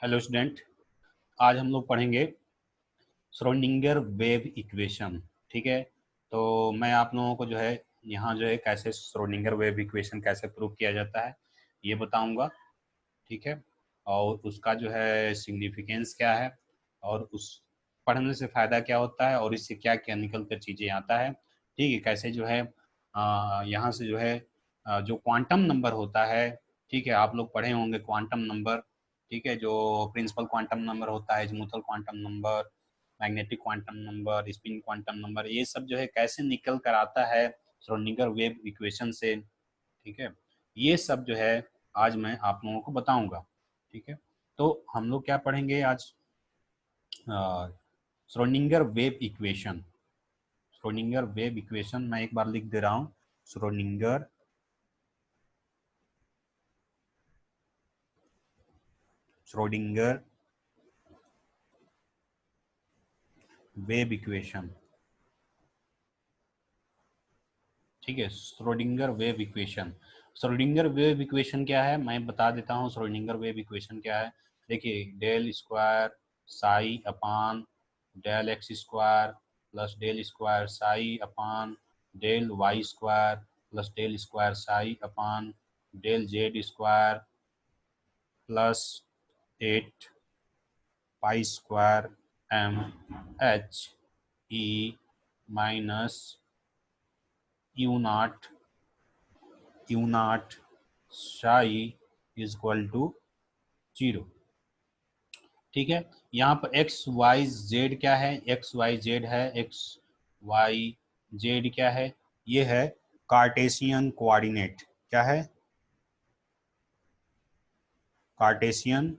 Hello student, आज हम लोग पढ़ेंगे श्रोडिंगर वेव इक्वेशन। ठीक है, तो मैं आप लोगों को जो है यहाँ जो है कैसे श्रोडिंगर वेव इक्वेशन कैसे प्रूव किया जाता है ये बताऊंगा। ठीक है, और उसका जो है सिग्निफिकेंस क्या है और उस पढ़ने से फ़ायदा क्या होता है और इससे क्या क्या निकल कर चीज़ें आता है। ठीक है, कैसे जो है यहाँ से जो है जो क्वांटम नंबर होता है, ठीक है, आप लोग पढ़े होंगे क्वांटम नंबर। ठीक है, जो प्रिंसिपल क्वांटम नंबर होता है, azimuthal quantum number, magnetic quantum number, spin quantum number, ये सब जो है कैसे निकल कर आता है श्रोडिंगर वेव इक्वेशन से। ठीक है, ये सब जो है आज मैं आप लोगों को बताऊंगा। ठीक है, तो हम लोग क्या पढ़ेंगे आज? Schrodinger wave equation. Schrodinger wave equation मैं एक बार लिख दे रहा हूँ। Schrodinger Schrodinger wave equation. ठीक है, Schrodinger wave equation. Schrodinger wave equation क्या है मैं बता देता हूँ। श्रोडिंगर वेव इक्वेशन क्या है? देखिए, del square psi upon del x square plus del square psi upon del y square plus del square psi upon del z square plus 8 pi square m h E minus U naught psi is equal to 0। ठीक है, यहाँ पर x Y Z क्या है? X Y Z है, x Y Z क्या है? ये है कार्टेशियन कोऑर्डिनेट। क्या है? Cartesian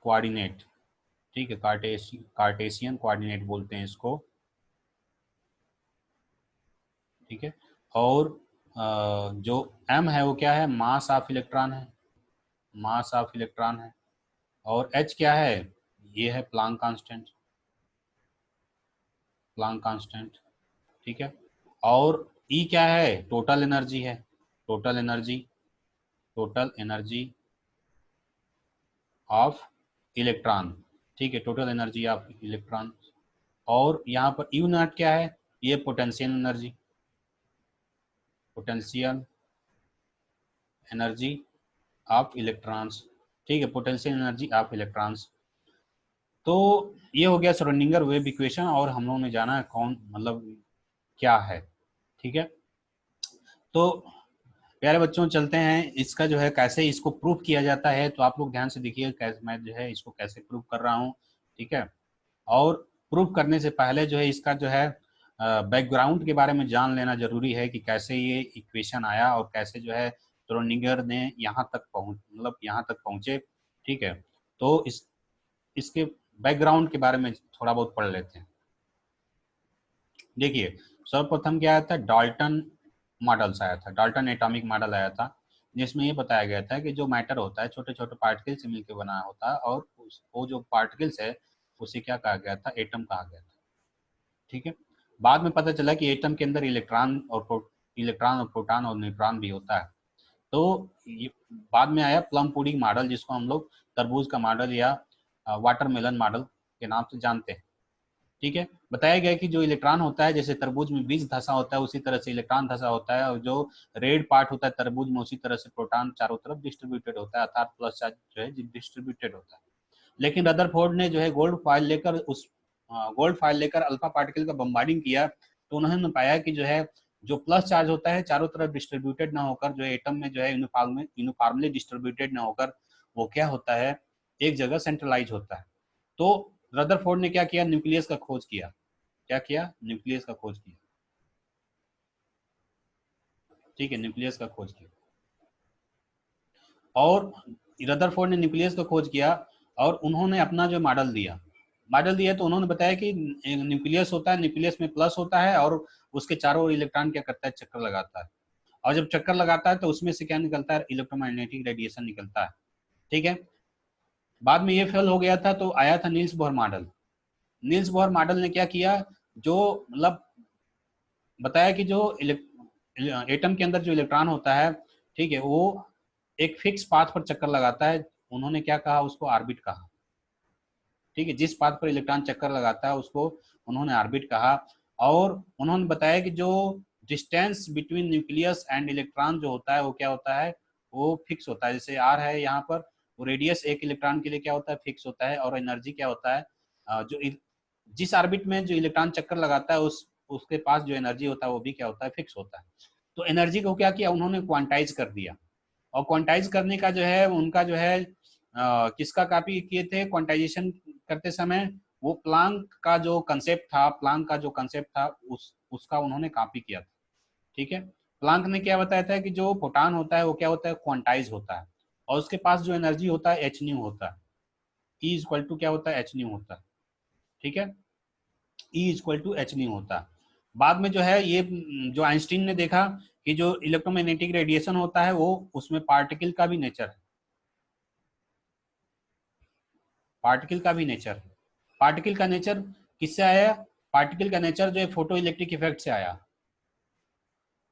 coordinate. ठीक है, कार्टेशियन कोऑर्डिनेट बोलते हैं इसको। ठीक है, और जो एम है वो क्या है? मास ऑफ इलेक्ट्रॉन है, मास ऑफ इलेक्ट्रॉन है। और एच क्या है? ये है प्लांक कांस्टेंट, प्लांक कांस्टेंट। ठीक है, और ई क्या है? टोटल एनर्जी है, total energy, total energy of electron. ठीक है, टोटल एनर्जी ऑफ इलेक्ट्रॉन। और यहाँ पर यू नॉट क्या है? ये potential energy, potential energy of electrons. ठीक है, पोटेंशियल एनर्जी ऑफ इलेक्ट्रॉन्स। तो ये हो गया श्रोडिंगर वेव इक्वेशन, और हम लोगों ने जाना है कौन मतलब क्या है। ठीक है, तो प्यारे बच्चों चलते हैं इसका जो है कैसे इसको प्रूफ किया जाता है। तो आप लोग ध्यान से देखिए कैसे मैं जो है इसको कैसे प्रूफ कर रहा हूँ। ठीक है, और प्रूफ करने से पहले जो है इसका जो है बैकग्राउंड के बारे में जान लेना जरूरी है कि कैसे ये इक्वेशन आया और कैसे जो है श्रोडिंगर ने यहाँ तक यहाँ तक पहुँचे। ठीक है, तो इसके बैकग्राउंड के बारे में थोड़ा बहुत पढ़ लेते हैं। देखिए, सर्वप्रथम क्या आया था? डाल्टन मॉडल्स आया था, डाल्टन एटॉमिक मॉडल आया था, जिसमें ये बताया गया था कि जो मैटर होता है छोटे छोटे पार्टिकल से मिलकर बना होता है, और वो जो पार्टिकल्स है उसे क्या कहा गया था? एटम कहा गया था। ठीक है, बाद में पता चला कि एटम के अंदर इलेक्ट्रॉन और प्रोटॉन और न्यूट्रॉन भी होता है। तो ये बाद में आया प्लम पुडिंग मॉडल, जिसको हम लोग तरबूज का मॉडल या वाटरमेलन मॉडल के नाम से जानते हैं। ठीक है, बताया गया कि जो इलेक्ट्रॉन होता है, जैसे तरबूज में बीज धसा होता है उसी तरह से इलेक्ट्रॉन धसा होता है, और जो रेड पार्ट होता है तरबूज में उसी तरह से प्रोटॉन चारों तरफ डिस्ट्रीब्यूटेड होता है, अर्थात प्लस चार्ज जो है डिस्ट्रीब्यूटेड होता है। लेकिन रदरफोर्ड ने जो है गोल्ड फाइल लेकर अल्फा पार्टिकल का बम्बार्डिंग किया, तो उन्होंने पाया कि जो है जो प्लस चार्ज होता है चारों तरफ डिस्ट्रीब्यूटेड ना होकर, जो एटम में जो है यूनिफॉर्मली डिस्ट्रीब्यूटेड ना होकर, वो क्या होता है? एक जगह सेंट्रलाइज होता है। तो रदरफोर्ड ने क्या किया? न्यूक्लियस का खोज किया। क्या किया? न्यूक्लियस का खोज किया। ठीक है, न्यूक्लियस का खोज किया, और रदरफोर्ड ने न्यूक्लियस का खोज किया, और उन्होंने अपना जो मॉडल दिया तो उन्होंने बताया कि न्यूक्लियस होता है, न्यूक्लियस में प्लस होता है, और उसके चारों ओर इलेक्ट्रॉन क्या करता है? चक्कर लगाता है, और जब चक्कर लगाता है तो उसमें से क्या निकलता है? इलेक्ट्रोमैग्नेटिक रेडिएशन निकलता है। ठीक है, बाद में ये फेल हो गया था, तो आया था Niels Bohr model. Niels Bohr model ने क्या किया? जो बताया कि जो एटम के अंदर जो इलेक्ट्रॉन होता है, ठीक है, वो एक फिक्स पाथ पर चक्कर लगाता है। उन्होंने क्या कहा? उसको ऑर्बिट कहा। ठीक है, जिस पाथ पर इलेक्ट्रॉन चक्कर लगाता है उसको उन्होंने ऑर्बिट कहा। और उन्होंने बताया कि जो distance between nucleus and electron जो होता है वो क्या होता है, वो फिक्स होता है। जैसे आर है यहाँ पर, वो रेडियस एक इलेक्ट्रॉन के लिए क्या होता है, फिक्स होता है। और एनर्जी क्या होता है, जो जिस ऑर्बिट में जो इलेक्ट्रॉन चक्कर लगाता है उसके पास जो एनर्जी होता है वो भी क्या होता है, फिक्स होता है। तो एनर्जी को क्या किया उन्होंने, क्वांटाइज कर दिया। और क्वांटाइज करने का जो है उनका जो है किसका कॉपी किए थे क्वांटाइजेशन करते समय, वो प्लांक का जो कंसेप्ट था, प्लांक का जो कंसेप्ट था उसका उन्होंने कॉपी किया था। ठीक है, प्लांक ने क्या बताया था कि जो फोटान होता है वो क्या होता है, क्वांटाइज होता है। और उसके पास जो एनर्जी होता है एच न्यू होता है। ई इक्वल टू क्या होता है, एच न्यू होता है। ठीक है, E equal to h nu होता है। बाद में जो है ये जो आइंस्टीन ने देखा कि जो इलेक्ट्रोमैग्नेटिक रेडिएशन होता है वो उसमें पार्टिकल का भी नेचर है, पार्टिकल का भी नेचर। पार्टिकल का नेचर किससे आया, पार्टिकल का नेचर जो है फोटो इलेक्ट्रिक इफेक्ट से आया।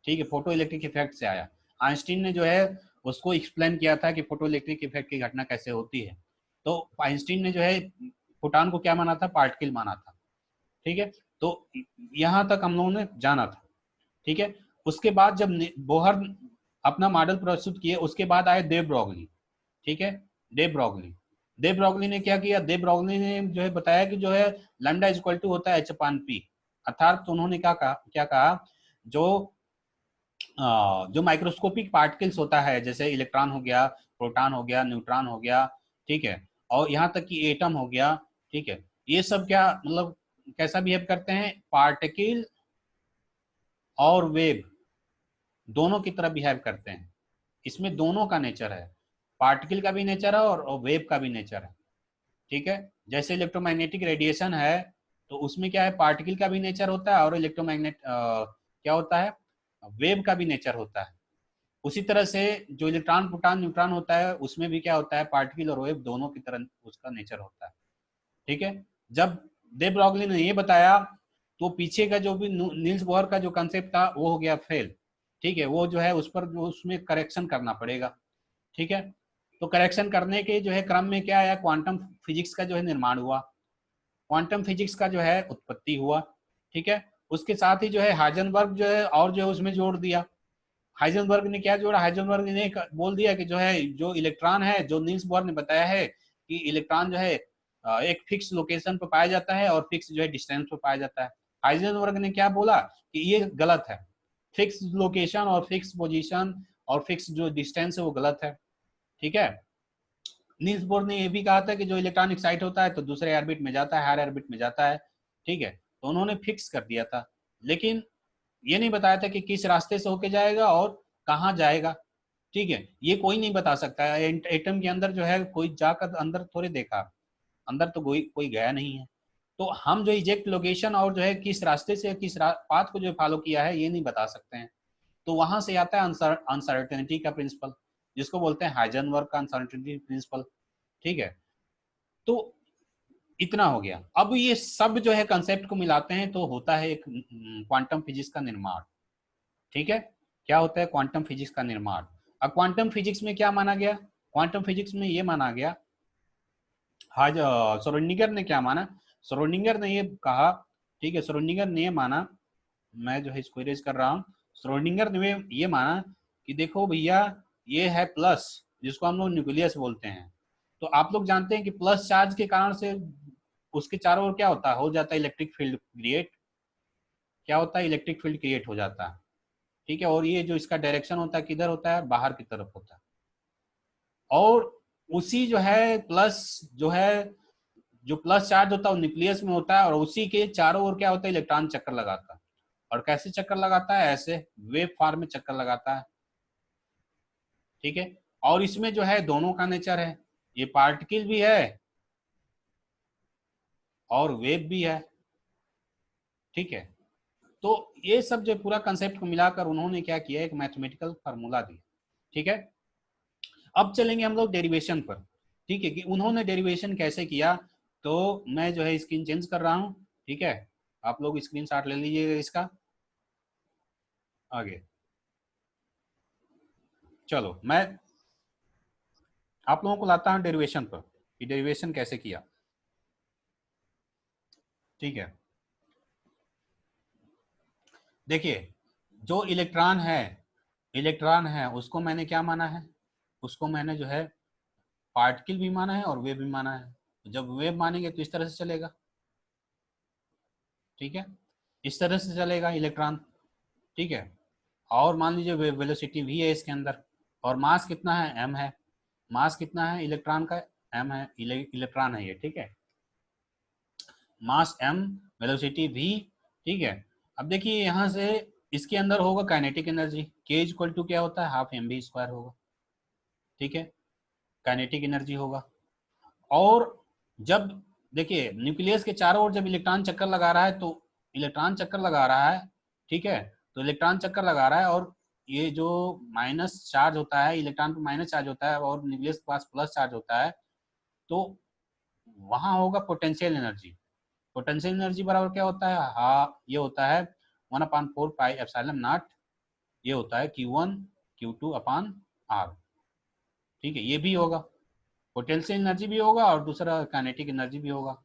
ठीक है, फोटो इलेक्ट्रिक इफेक्ट से आया। आइंस्टीन ने जो है उसको एक्सप्लेन किया था कि फोटो इलेक्ट्रिक इफेक्ट की घटना कैसे होती है। तो आइंस्टीन ने जो है फोटान को क्या माना था, पार्टिकल माना था। ठीक है, तो यहाँ तक हम लोगों ने जाना था। ठीक है, उसके बाद जब बोहर अपना मॉडल प्रस्तुत किए उसके बाद आए देव ब्रॉगली। ठीक है, देव ब्रॉगली, देव ब्रॉगली ने क्या किया, देव ब्रॉगली ने जो है बताया कि जो है लैम्डा इक्वल टू होता है एच अपान पी। अर्थात तो उन्होंने क्या कहा, जो जो माइक्रोस्कोपिक पार्टिकल्स होता है जैसे इलेक्ट्रॉन हो गया, प्रोटॉन हो गया, न्यूट्रॉन हो गया, ठीक है, और यहाँ तक कि एटम हो गया। ठीक है, ये सब क्या मतलब कैसा बिहेव करते हैं, पार्टिकल और वेव दोनों की तरह बिहेव करते हैं। इसमें दोनों का नेचर है, पार्टिकल का भी नेचर है और वेव का भी नेचर है। ठीक है, जैसे इलेक्ट्रोमैग्नेटिक रेडिएशन है तो उसमें क्या है, पार्टिकल का भी नेचर होता है और इलेक्ट्रोमैग्नेट क्या होता है, वेव का भी नेचर होता है। उसी तरह से जो इलेक्ट्रॉन प्रोटॉन न्यूट्रॉन होता है उसमें भी क्या होता है, पार्टिकल और वेव दोनों की तरह उसका नेचर होता है। ठीक है, जब दे ब्रॉगली ने ये बताया तो पीछे का जो भी नील्स बोहर का जो कंसेप्ट था वो हो गया फेल। ठीक है, वो जो है उस पर जो उसमें करेक्शन करना पड़ेगा। ठीक है, तो करेक्शन करने के जो है क्रम में क्या आया, क्वांटम फिजिक्स का जो है निर्माण हुआ, क्वांटम फिजिक्स का जो है उत्पत्ति हुआ। ठीक है, उसके साथ ही जो है हाइजेनबर्ग जो है और जो है उसमें जोड़ दिया। हाइजेनबर्ग ने क्या जोड़ा, हाइजेनबर्ग ने बोल दिया कि जो है जो इलेक्ट्रॉन है, जो नील्स बोहर ने बताया है कि इलेक्ट्रॉन जो है एक फिक्स लोकेशन पर पाया जाता है और फिक्स जो है डिस्टेंस पर पाया जाता है। हाइजेनबर्ग ने क्या बोला कि ये गलत है, फिक्स लोकेशन और फिक्स पोजीशन और फिक्स जो डिस्टेंस है वो गलत है। ठीक है, नील्स बोर ने यह भी कहा था कि जो इलेक्ट्रॉन एक्साइट होता है तो दूसरे ऑर्बिट में जाता है, हायर ऑर्बिट में जाता है। ठीक है, तो उन्होंने फिक्स कर दिया था, लेकिन ये नहीं बताया था कि किस रास्ते से होके जाएगा और कहाँ जाएगा। ठीक है, ये कोई नहीं बता सकता है, एटम के अंदर जो है कोई जाकर अंदर थोड़े देखा, अंदर तो कोई कोई गया नहीं है। तो हम जो इजेक्ट लोकेशन और जो है किस रास्ते से किस पाथ को जो फॉलो किया है ये नहीं बता सकते हैं। तो वहां से आता है अनसर्टेनिटी का प्रिंसिपल, जिसको बोलते हैं हाइजेनबर्ग का अनसर्टेनिटी प्रिंसिपल। ठीक है, तो इतना हो गया। अब ये सब जो है कंसेप्ट को मिलाते हैं तो होता है एक क्वांटम फिजिक्स का निर्माण। ठीक है, क्या होता है क्वांटम फिजिक्स का निर्माण। अब क्वांटम फिजिक्स में क्या माना गया, क्वांटम फिजिक्स में ये माना गया, आज श्रोडिंगर ने क्या माना, श्रोडिंगर ने ये कहा, ठीक है, श्रोडिंगर ने ये माना, मैं जो है इसको इरेज कर रहा हूँ। श्रोडिंगर ने ये माना कि देखो भैया ये है प्लस, जिसको हम लोग न्यूक्लियस बोलते हैं। तो आप लोग जानते हैं कि प्लस चार्ज के कारण से उसके चारों ओर क्या होता है, हो जाता है इलेक्ट्रिक फील्ड क्रिएट, क्या होता है, इलेक्ट्रिक फील्ड क्रिएट हो जाता है। ठीक है, और ये जो इसका डायरेक्शन होता है किधर होता है, बाहर की तरफ होता है। और उसी जो है प्लस जो है, जो प्लस चार्ज होता है वो न्यूक्लियस में होता है और उसी के चारों ओर क्या होता है, इलेक्ट्रॉन चक्कर लगाता है। और कैसे चक्कर लगाता है, ऐसे वेव फॉर्म में चक्कर लगाता है। ठीक है, और इसमें जो है दोनों का नेचर है, ये पार्टिकल भी है और वेव भी है। ठीक है, तो ये सब जो पूरा कंसेप्ट को मिलाकर उन्होंने क्या किया, एक मैथमेटिकल फार्मूला दिया। ठीक है, अब चलेंगे हम लोग डेरिवेशन पर। ठीक है, कि उन्होंने डेरिवेशन कैसे किया। तो मैं जो है स्क्रीन चेंज कर रहा हूँ। ठीक है, आप लोग स्क्रीन शॉट ले लीजिएगा इसका। आगे चलो, मैं आप लोगों को लाता हूँ डेरिवेशन पर कि डेरिवेशन कैसे किया। ठीक है, देखिए जो इलेक्ट्रॉन है उसको मैंने क्या माना है, उसको मैंने जो है पार्टिकल भी माना है और वेव भी माना है। जब वेव मानेंगे तो इस तरह से चलेगा, ठीक है, इस तरह से चलेगा इलेक्ट्रॉन, ठीक है। और मान लीजिए वेलोसिटी भी है इसके अंदर, और मास कितना है, m है। मास कितना है इलेक्ट्रॉन का, m है, इलेक्ट्रॉन है ये, ठीक है। मास m, वेलोसिटी v, ठीक है। अब देखिए यहाँ से इसके अंदर होगा kinetic energy, k equal to क्या होता है, हाफ एम बी स्क्वायर होगा, ठीक है, काइनेटिक एनर्जी होगा। और जब देखिए न्यूक्लियस के चारों ओर जब इलेक्ट्रॉन चक्कर लगा रहा है, तो इलेक्ट्रॉन चक्कर लगा रहा है, ठीक है, तो इलेक्ट्रॉन चक्कर लगा रहा है, और ये जो माइनस चार्ज होता है, इलेक्ट्रॉन पे माइनस चार्ज होता है और न्यूक्लियस के पास प्लस चार्ज होता है, तो वहां होगा पोटेंशियल एनर्जी। पोटेंशियल एनर्जी बराबर क्या होता है, हाँ ये होता है 1/4 पाई एप्सिलॉन नॉट, ये होता है Q1 Q2 अपान आर, ठीक है। ये भी होगा, पोटेंशियल एनर्जी भी होगा और दूसरा काइनेटिक एनर्जी भी होगा।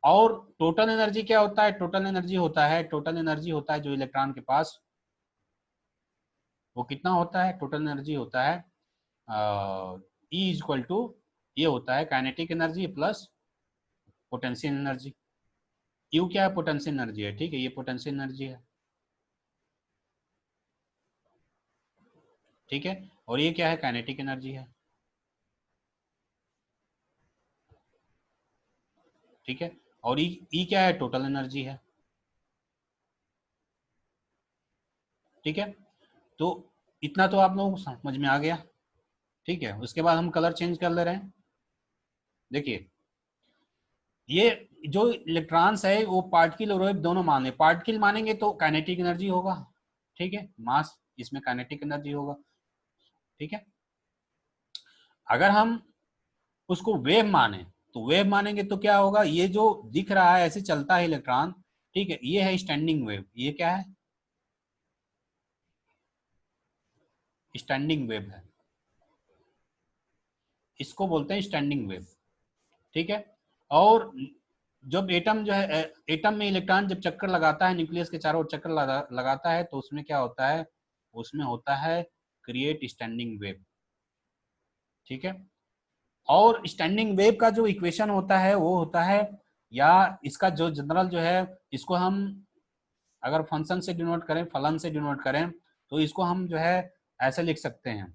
और टोटल एनर्जी क्या होता है, टोटल एनर्जी होता है जो इलेक्ट्रॉन के पास, वो कितना होता है, टोटल एनर्जी होता है ई इक्वल टू, ये होता है kinetic energy plus potential energy. You क्या है, पोटेंशियल एनर्जी है, ठीक है, ये पोटेंशियल एनर्जी है, ठीक है। और ये क्या है, काइनेटिक एनर्जी है, ठीक है। और ई क्या है, टोटल एनर्जी है, ठीक है। तो इतना तो आप लोगों को समझ में आ गया, ठीक है। उसके बाद हम कलर चेंज कर ले रहे हैं। देखिए ये जो इलेक्ट्रॉन्स है वो पार्टिकल और वेव दोनों मान ले, पार्टिकल मानेंगे तो काइनेटिक एनर्जी होगा, ठीक है, मास, इसमें काइनेटिक एनर्जी होगा, ठीक है। अगर हम उसको वेव माने, तो वेव मानेंगे तो क्या होगा, ये जो दिख रहा है ऐसे चलता है इलेक्ट्रॉन, ठीक है, ये है स्टैंडिंग वेव, ये क्या है, स्टैंडिंग वेव है, इसको बोलते हैं स्टैंडिंग वेव, ठीक है। और जब एटम जो है, एटम में इलेक्ट्रॉन जब चक्कर लगाता है, न्यूक्लियस के चारों ओर चक्कर लगाता है, तो उसमें क्या होता है, उसमें होता है क्रिएट स्टैंडिंग वेव, ठीक है। और स्टैंडिंग वेव का जो इक्वेशन होता है वो होता है, या इसका जो जनरल जो है, इसको हम अगर फंक्शन से डिनोट करें, फलन से डिनोट करें, तो इसको हम जो है ऐसे लिख सकते हैं,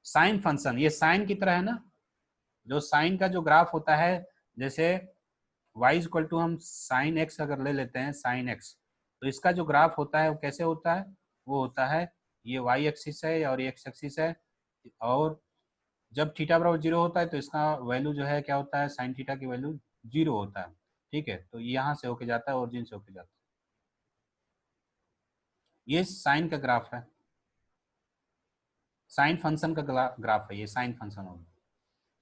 साइन फंक्शन, ये साइन की तरह है ना, जो साइन का जो ग्राफ होता है, जैसे y इक्वल टू हम साइन एक्स अगर ले लेते हैं, साइन एक्स, तो इसका जो ग्राफ होता है वो कैसे होता है, वो होता है, ये y एक्सिस है और ये x एक्सिस है, और जब थीटा बराबर 0 होता है तो इसका वैल्यू जो है क्या होता है, साइन थीटा की वैल्यू 0 होता है, ठीक है। तो यहाँ से होके जाता है, ओरिजिन से होके जाता है, ये साइन का ग्राफ है, साइन फंक्शन का ग्राफ है, ये साइन फंक्शन होगा,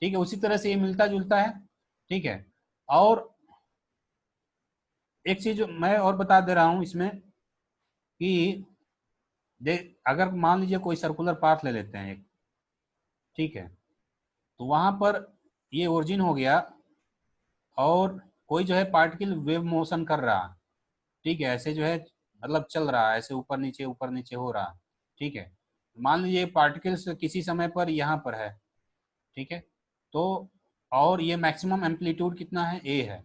ठीक है। उसी तरह से ये मिलता जुलता है, ठीक है। और एक चीज मैं और बता दे रहा हूं इसमें कि अगर मान लीजिए कोई सर्कुलर पाथ ले लेते हैं एक, ठीक है, तो वहां पर ये ओरिजिन हो गया, और कोई जो है पार्टिकल वेव मोशन कर रहा, ठीक है, ऐसे जो है मतलब चल रहा है, ऐसे ऊपर नीचे हो रहा, ठीक है। मान लीजिए पार्टिकल्स किसी समय पर यहाँ पर है, ठीक है, तो और ये मैक्सिमम एम्पलीट्यूड कितना है, ए है,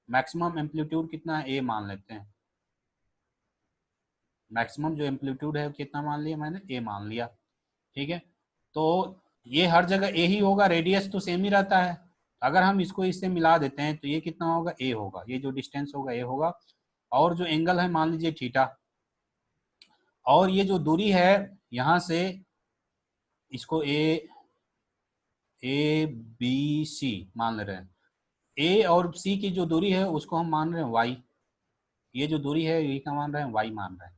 मैक्सिमम एम्पलीट्यूड कितना है, ए मान लेते हैं, मैक्सिमम जो एम्पलीट्यूड है कितना मान लिया मैंने, ए मान लिया, ठीक है। तो ये हर जगह ए ही होगा, रेडियस तो सेम ही रहता है, अगर हम इसको इससे मिला देते हैं तो ये कितना होगा, ए होगा, ये जो डिस्टेंस होगा ए होगा, और जो एंगल है मान लीजिए थीटा, और ये जो दूरी है यहाँ से, इसको ए बी सी मान ले रहे हैं, ए और सी की जो दूरी है उसको हम मान रहे हैं वाई, ये जो दूरी है ये क्या मान रहे हैं, वाई मान रहे हैं,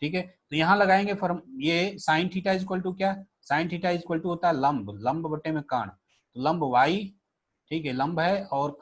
ठीक है। तो यहाँ लगाएंगे फॉर्म, ये साइन थीटा इक्वल टू क्या, साइन थीटा इक्वल टू होता है लंब, लंब बटे में कर्ण, तो लंब वाई, ठीक है, लंब है और